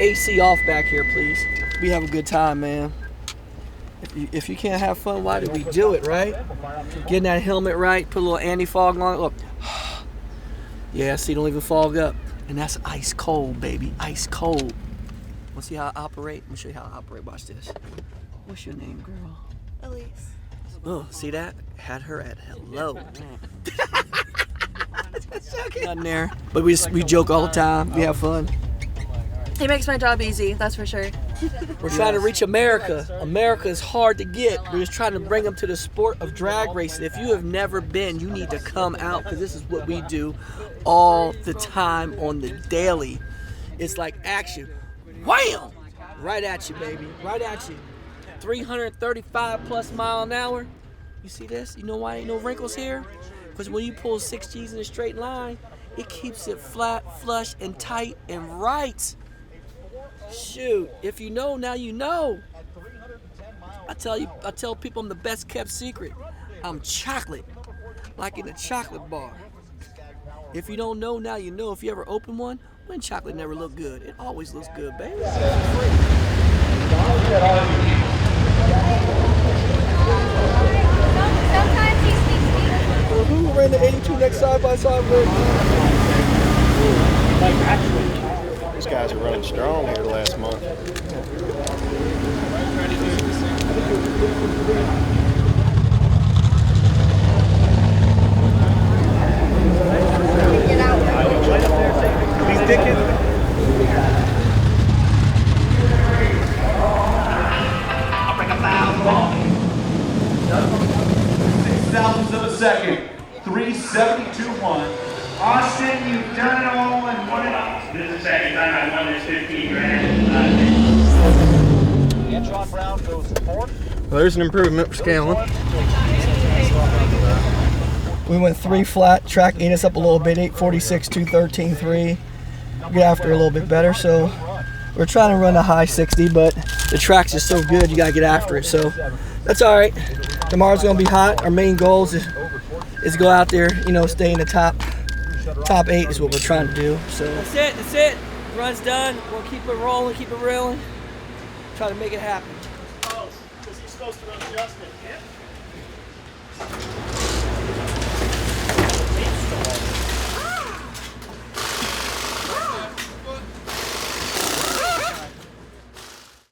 AC off back here, please. We have a good time, man. If you can't have fun, why do we do it, right? Getting that helmet right, put a little anti-fog on it. Look. Yeah, see, don't even fog up. And that's ice cold, baby. Ice cold. Want to see how I operate? Let me show you how I operate. Watch this. What's your name, girl? Elise. Oh, see that? Had her at hello. Nothing there. But we joke all the time. We have fun. He makes my job easy, that's for sure. We're trying to reach America. America is hard to get. We're just trying to bring them to the sport of drag racing. If you have never been, you need to come out because this is what we do all the time on the daily. It's like action. Wham! Right at you, baby. Right at you. 335 plus mile an hour. You see this? You know why ain't no wrinkles here? Because when you pull 6 G's in a straight line, it keeps it flat, flush, and tight and right. Shoot, if you know, now you know. I tell people I'm the best kept secret. I'm chocolate, like in a chocolate bar. If you don't know, now you know. If you ever open one, when chocolate never look good, it always looks good, baby. Sometimes he speaks Well, who ran the 82 next side by side race? These guys are running strong here last month. Get out. He's dicking. I'll bring a foul. 6,000ths of a second. 372.1. Austin, you've done it all in one. This is the second time I won this 15 grand. Antron Brown goes fourth. Well, there's an improvement for Scanlon. We went 3 flat. Track ate us up a little bit. 846, 213, 3. Get after a little bit better. So we're trying to run a high 60, but the track's just so good. You gotta get after it. So that's all right. Tomorrow's gonna be hot. Our main goals is go out there, stay in the top 8 is what we're trying to do. So that's it. That's it. The run's done. We'll keep it rolling, keep it reeling. Try to make it happen. Oh, because he's supposed to run Justin. Yeah.